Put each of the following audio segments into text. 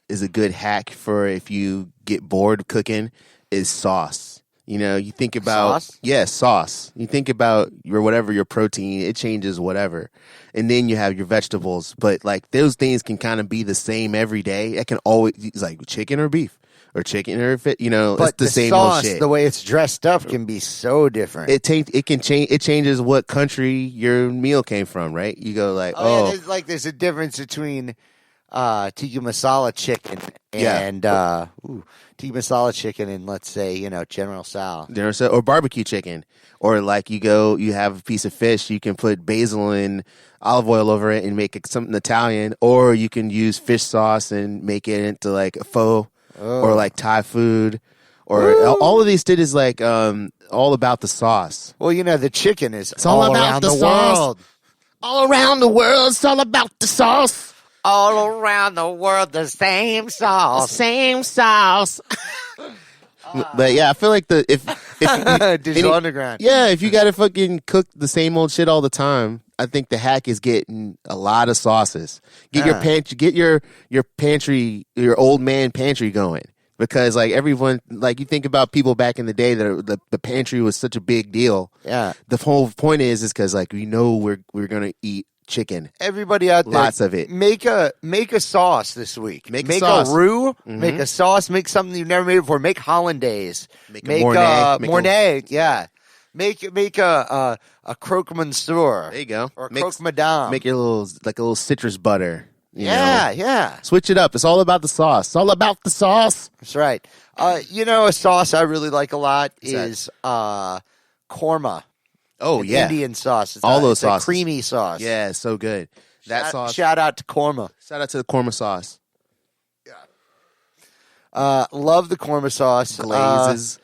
is a good hack for if you get bored cooking is sauce. You know, you think about sauce. You think about your protein, it changes whatever. And then you have your vegetables, but like those things can kind of be the same every day. It can always it's like chicken or beef or chicken or fit, you know, but it's the same sauce, old shit. The way it's dressed up can be so different. It changes what country your meal came from, right? You go like, yeah, there's a difference between tikka masala chicken and tikka masala chicken and let's say, you know, General Tso or barbecue chicken, or like you have a piece of fish, you can put basil and olive oil over it and make it something Italian, or you can use fish sauce and make it into like a pho or like Thai food, or all of these did is like all about the sauce. Well, you know, the chicken is it's all about around the sauce. World. All around the world, it's all about the sauce. All around the world, the same sauce. The same sauce. But yeah, I feel like if Digital Underground. Yeah, if you gotta fucking cook the same old shit all the time, I think the hack is getting a lot of sauces. Get your pantry, your old man pantry going. Because like everyone, like you think about people back in the day that the pantry was such a big deal. Yeah. The whole point is because like we know we're gonna eat chicken. Everybody out there, lots of it. Make a sauce this week. Make a sauce. A roux. Mm-hmm. Make a sauce. Make something you've never made before. Make hollandaise. Make Mornay. Yeah. Make a croque monsieur. There you go. Or a croque madame. Make your little citrus butter. Yeah. Switch it up. It's all about the sauce. It's all about the sauce. That's right. You know, a sauce I really like a lot is korma. Oh, yeah. Indian sauce. It's those sauces. A creamy sauce. Yeah, it's so good. Sauce. Shout out to korma. Shout out to the korma sauce. Yeah. Love the korma sauce. Glazes.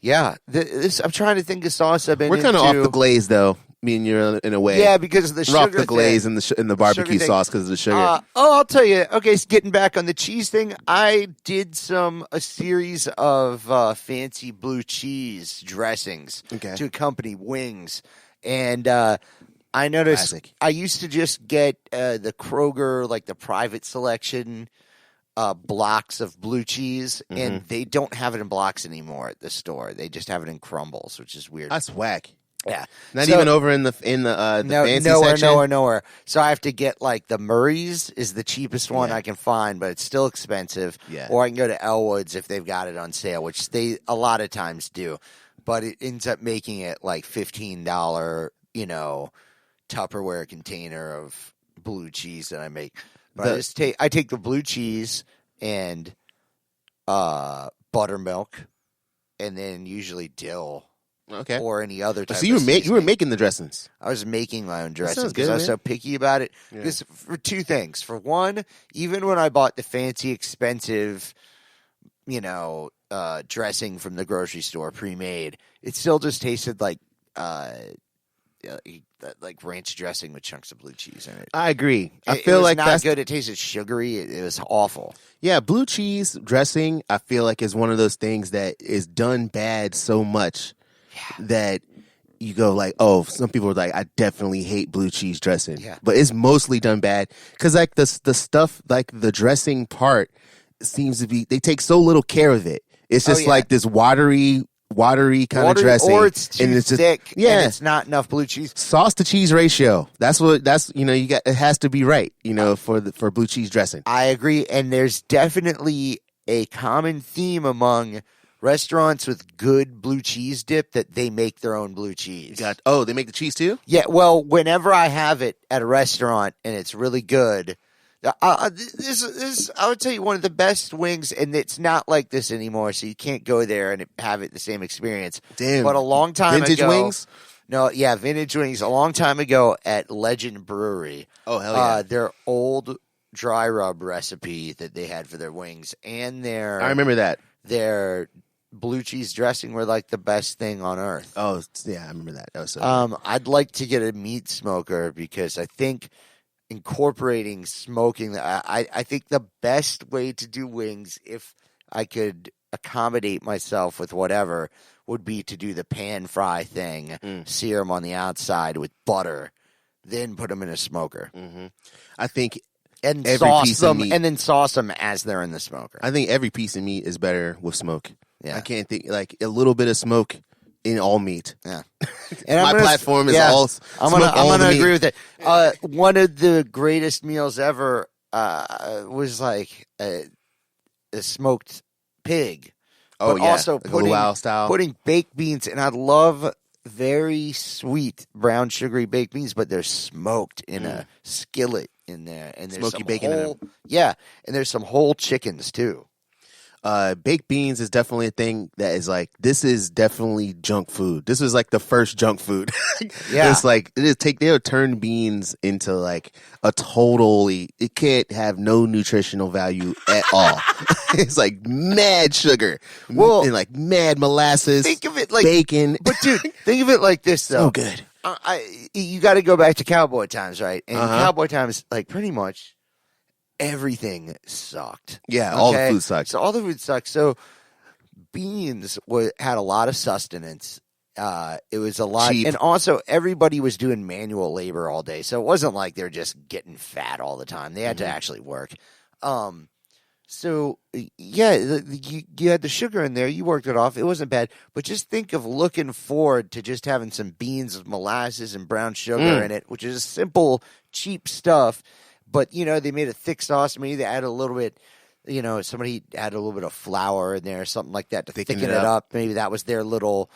I'm trying to think of sauce I've been into. We're kind of off the glaze, though. Me and you in a way. Yeah, because of the sugar. We're off the glaze and the barbecue sauce because of the sugar. I'll tell you. Okay, so getting back on the cheese thing, I did a series of fancy blue cheese dressings to accompany wings, and I noticed I used to just get the Kroger, like the private selection blocks of blue cheese, and they don't have it in blocks anymore at the store. They just have it in crumbles, which is weird. That's whack. Yeah, not even over in the fancy section. Nowhere. So I have to get like the Murray's is the cheapest one I can find, but it's still expensive. Yeah. Or I can go to Elwood's if they've got it on sale, which they a lot of times do. But it ends up making it like $15, Tupperware container of blue cheese that I make. But I take the blue cheese and buttermilk, and then usually dill. Okay. Or any other type. So you were making the dressings. I was making my own dressings because I was so picky about it. Because for two things. For one, even when I bought the fancy, expensive, dressing from the grocery store pre-made, it still just tasted like ranch dressing with chunks of blue cheese in it. I agree. I feel feel it was like not good. It tasted sugary. It was awful. Yeah, blue cheese dressing, I feel like is one of those things that is done bad so much. That you go like, oh, some people are like, I definitely hate blue cheese dressing. Yeah. But it's mostly done bad because like the stuff, like the dressing part seems to be, they take so little care of it. It's just like this watery kind of dressing. Or it's too thick and it's not enough blue cheese. Sauce to cheese ratio. You got, it has to be right, for blue cheese dressing. I agree. And there's definitely a common theme among restaurants with good blue cheese dip that they make their own blue cheese. They make the cheese too? Yeah, well, whenever I have it at a restaurant and it's really good, this I would tell you one of the best wings, and it's not like this anymore, so you can't go there and have it the same experience. Damn. But a long time ago. Vintage wings? No, yeah, vintage wings. A long time ago at Legend Brewery. Oh, hell yeah. Their old dry rub recipe that they had for their wings and I remember that. Their blue cheese dressing were like the best thing on earth. Oh, yeah, I remember that. That was so good. I'd like to get a meat smoker because I think incorporating smoking, I think the best way to do wings, if I could accommodate myself with whatever, would be to do the pan fry thing, sear them on the outside with butter, then put them in a smoker. Mm-hmm. I think and every sauce piece them, of meat. and then sauce them as they're in the smoker. I think every piece of meat is better with smoke. Yeah. I can't think like a little bit of smoke in all meat. Yeah, and my platform is all. I'm gonna agree with it. One of the greatest meals ever was like a smoked pig. Oh, but yeah. also like luau style. Putting baked beans, and I love very sweet brown sugary baked beans, but they're smoked in a skillet in there, and there's Smoky bacon in them. Yeah, and there's some whole chickens too. Baked beans is definitely a thing that is like, this is definitely junk food. This was like the first junk food. Yeah. It's like, they'll turn beans into like a totally, it can't have no nutritional value at all. It's like mad sugar. Well, and like mad molasses. Think of it like bacon. But dude, think of it like this though. So good. You got to go back to cowboy times, right? And cowboy times, like pretty much everything sucked. Yeah, all the food sucked. So all the food sucked. So beans had a lot of sustenance. It was a lot, cheap. And also everybody was doing manual labor all day, so it wasn't like they're just getting fat all the time. They had to actually work. So yeah, you had the sugar in there. You worked it off. It wasn't bad. But just think of looking forward to just having some beans with molasses and brown sugar in it, which is simple, cheap stuff. But, you know, they made a thick sauce. Maybe they added a little bit, you know, somebody added a little bit of flour in there, something like that to thicken it up. Maybe that was their little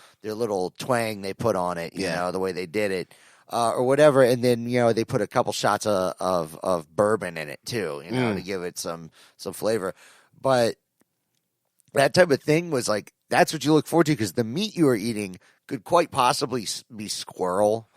twang they put on it, you know, the way they did it. Or whatever. And then, you know, they put a couple shots of bourbon in it too, you know, to give it some flavor. But that type of thing was like, that's what you look forward to, because the meat you were eating could quite possibly be squirrel.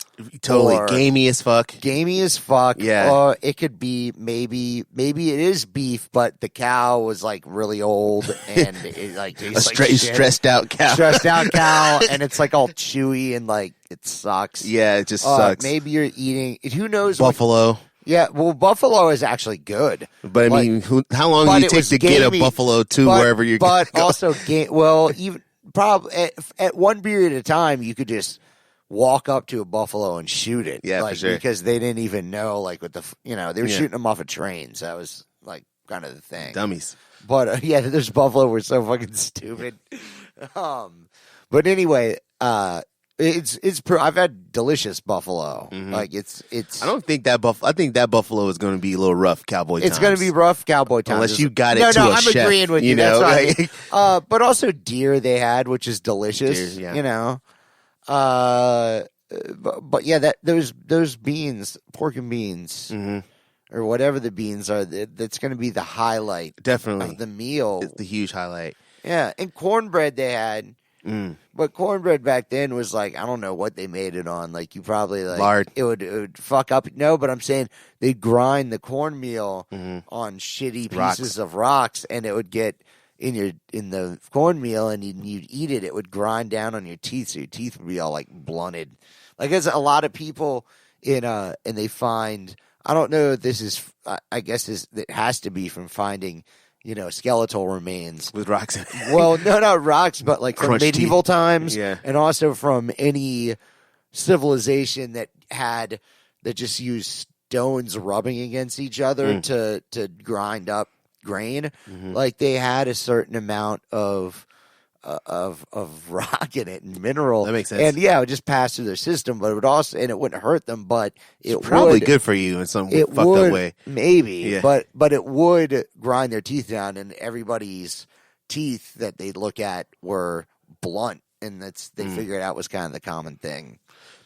Totally gamey as fuck. Gamey as fuck. Yeah. Or it could be maybe it is beef, but the cow was like really old and it like tastes like shit. Stressed out cow. Stressed out cow, and it's like all chewy and like it sucks. Yeah, it just sucks. Maybe you're eating. Who knows? Buffalo. Yeah, well, buffalo is actually good. But I mean, how long do you take to get a buffalo to wherever you're going? But also, well, even probably at one period of time, you could just walk up to a buffalo and shoot it. Yeah, like, for sure. Because they didn't even know, like, they were shooting them off of trains. That was, like, kind of the thing. Dummies. But, yeah, those buffalo were so fucking stupid. But anyway, I've had delicious buffalo. Like, it's. I don't think that I think that buffalo is going to be a little rough cowboy times. It's going to be rough cowboy times. Unless you got it to a I'm chef. Agreeing with you. Know? That's right. But also deer they had, which is delicious. Deer, yeah. You know. But yeah, those beans, pork and beans, or whatever the beans are, that's going to be the highlight. Definitely of the meal. It's the huge highlight. Yeah, and cornbread they had. But cornbread back then was like, I don't know what they made it on. Like, you probably like lard. It would fuck up. No, but I'm saying they'd grind the cornmeal on shitty pieces of rocks, and it would get in the cornmeal, and you'd eat it. It would grind down on your teeth, so your teeth would be all like blunted. Like, there's a lot of people and they find, I don't know if this is, I guess it has to be from finding, you know, skeletal remains with rocks in it. Well, no, not rocks, but like from medieval times, and also from any civilization that just used stones rubbing against each other to grind up grain. Like, they had a certain amount of rock in it and mineral. That makes sense. And yeah, it would just pass through their system, but it would also, and it wouldn't hurt them, but it's probably good for you in some fucked up way. Maybe, but it would grind their teeth down, and everybody's teeth that they'd look at were blunt, and they figured out was kind of the common thing.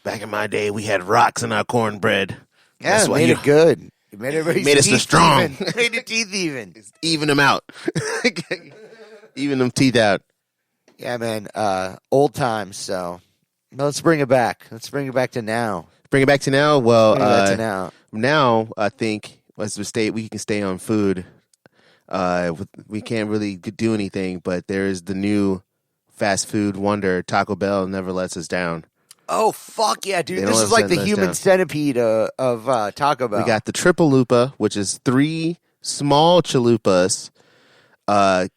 Back in my day, we had rocks in our cornbread. Yeah, that's why it good. It made us so strong. Made the teeth even. Even them out. Even them teeth out. Yeah, man. Old times. So let's bring it back. Let's bring it back to now. Bring it back to now. Well, now I think we can stay on food. We can't really do anything, but there is the new fast food wonder. Taco Bell never lets us down. Oh, fuck yeah, dude. This is like the human centipede of Taco Bell. We got the Triplelupa, which is 3 small chalupas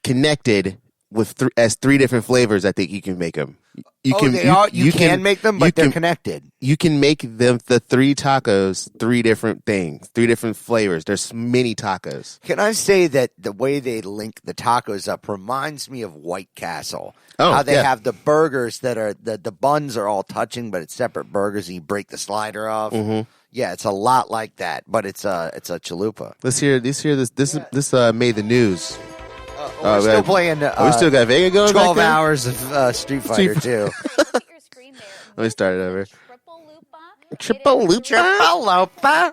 connected with as 3 different flavors. I think you can make them. You can make them, but they're connected. You can make them the 3 tacos, 3 different things, 3 different flavors. There's many tacos. Can I say that the way they link the tacos up reminds me of White Castle? Oh, how they have the burgers that are the buns are all touching, but it's separate burgers, and you break the slider off. Mm-hmm. Yeah, it's a lot like that, but it's a chalupa. Let's hear this. This made the news. We're still playing. We still got Vega going. 12 hours of Street Fighter 2. Let me start it over. Triplelupa.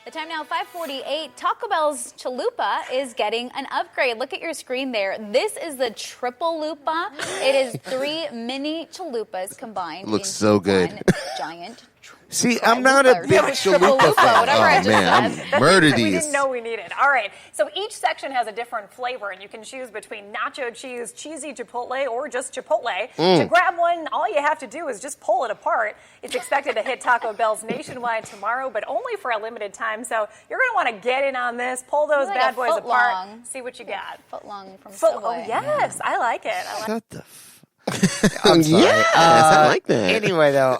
The time now, 5:48. Taco Bell's Chalupa is getting an upgrade. Look at your screen there. This is the Triplelupa. It is 3 mini chalupas combined. Looks so good. One giant. See, I'm not a big chalupa fan. Whatever I just said. I'm murder these. We didn't know we needed. All right. So each section has a different flavor, and you can choose between nacho cheese, cheesy chipotle, or just chipotle. To grab one, all you have to do is just pull it apart. It's expected to hit Taco Bell's nationwide tomorrow, but only for a limited time. So you're going to want to get in on this, pull those Like bad boys apart, long. see what you got. Foot long from Subway. Oh, yes. I like it. Shut the I'm sorry. Yes, I like that. Anyway, though,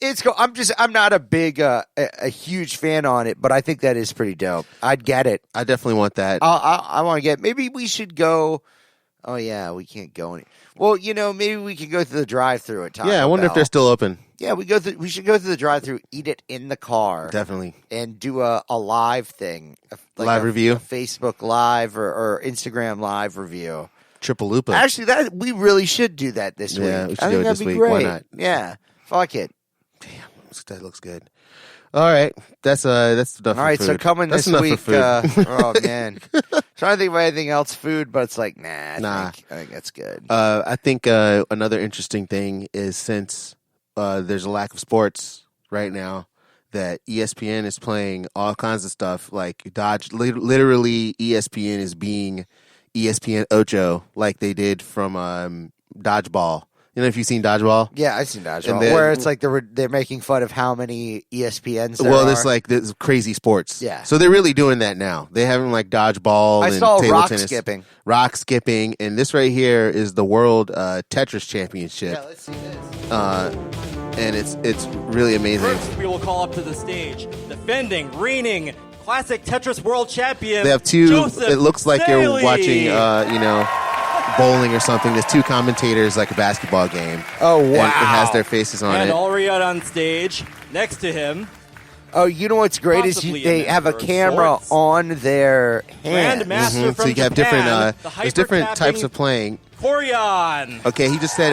it's cool. I'm not a big, a huge fan on it, but I think that is pretty dope. I'd get it. I definitely want that. I want to get. Maybe we should go. Oh yeah, we can't go any. Well, maybe we could go through the drive-through at Taco I wonder Bell. if they're still open. Yeah, we should go through the drive-through, eat it in the car, Definitely, and do a live thing, live review, a Facebook Live or Instagram Live review. Triplelupa. Actually, we really should do that this week. Yeah, we should I do think it this that'd be week. great. Why not? Yeah, fuck it. Damn, that looks good. All right, that's enough. All right, for so food. coming That's this enough week. for food. Oh man, trying to think of anything else food, but it's like I think that's good. I think another interesting thing is since there's a lack of sports right now, that ESPN is playing all kinds of stuff like Dodge. Literally, ESPN is being ESPN Ocho, like they did from Dodgeball. You know, if you've seen Dodgeball? Yeah, I've seen Dodgeball. Where it's like they're making fun of how many ESPNs there are. There's like this crazy sports. Yeah. So they're really doing that now. They have like Dodgeball and saw table rock tennis. skipping. And this right here is the World Tetris Championship. Yeah, let's see this. And it's really amazing. First, we will call up to the stage defending, reigning classic Tetris World Champion. They have 2. Joseph it looks like Staley. you're watching, bowling or something. There's 2 commentators like a basketball game. Oh, wow. And it has their faces on And it. Alriot on stage next to him. Oh, you know what's great is Possibly they an have a expert in camera sports. on their hand. Grandmaster from So you have Japan, different. the There's different hyper-tapping types of playing. Corian. Okay, he just said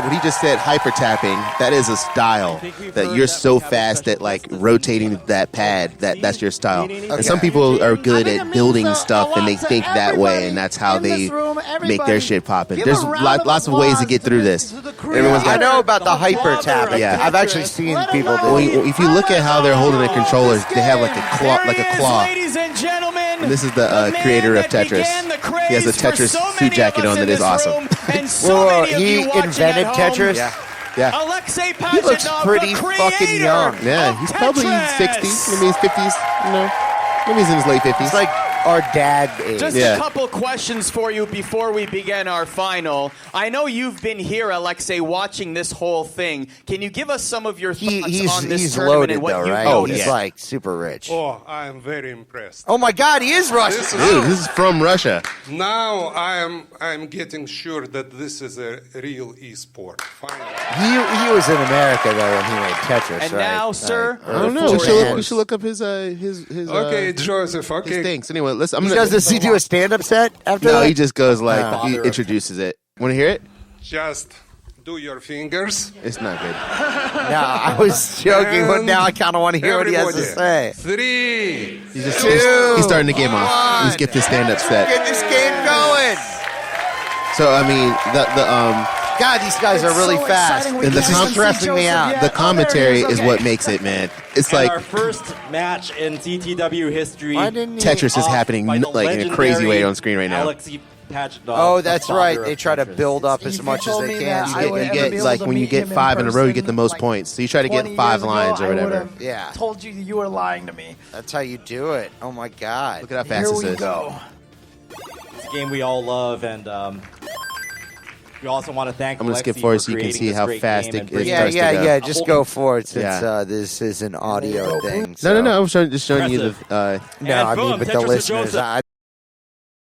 hyper tapping. That is a style that you're so fast at like rotating that pad. That's your style. And some people are good at building stuff and they think that way, and that's how they make their shit poppin'. There's lots of ways to get through this. Everyone's I got. know about the hyper tapping. Yeah. I've actually seen people do it. If you look at how they're holding the controllers, they have like a claw. Ladies and gentlemen. And this is the creator of Tetris. He has a Tetris suit jacket on that is awesome. Well, he invented Tetris. Yeah. Alexei He looks pretty fucking young. Yeah, he's probably 60s, maybe his 50s. Maybe he's in his late 50s. It's like our dad age. Just a couple questions for you before we begin our final. I know you've been here, Alexei, watching this whole thing. Can you give us some of your thoughts on this he's tournament loaded and what though, you right? noticed? He's like super rich. Oh, I am very impressed. Oh my God, he is Russian. Dude, this is from Russia. Now I am getting sure that this is a real e-sport. Finally. He was in America though when he made Tetris. And right? now, sir, I don't know. We should look up his Okay, Joseph. Okay. his things. Anyway, Does he do a stand-up set after that? No, he just goes like he introduces it. Want to hear it? Just do your fingers. It's not good. No, I was joking, but now I kind of want to hear what he has to say. 3. He's starting the game off. He's get this stand-up set. Get this game going. So I mean, God, these guys are really fast. And This is stressing me out. the commentary is what makes it, man. It's And like our first match in CTW history. Why didn't he- Tetris is happening by the like in a crazy way legendary on screen right now. Alexei Pajitnov, Oh, that's the right. father They of try to Tetris. build up as much as they can. You get like when you get 5 in a row, you get the most points. So you try to get 5 lines or whatever. Yeah, Told you you were lying to me. that's how you do it. Oh my God. Look at how fast Here this we is. go. It's a game we all love, and We also want to thank I'm going to skip Alexi forward for so you can creating see this how great fast game it and starts to go. Yeah, just go for it since this is an audio thing. So. No, I'm just showing you the... no, I mean, boom, but the Tetris listeners, Joseph.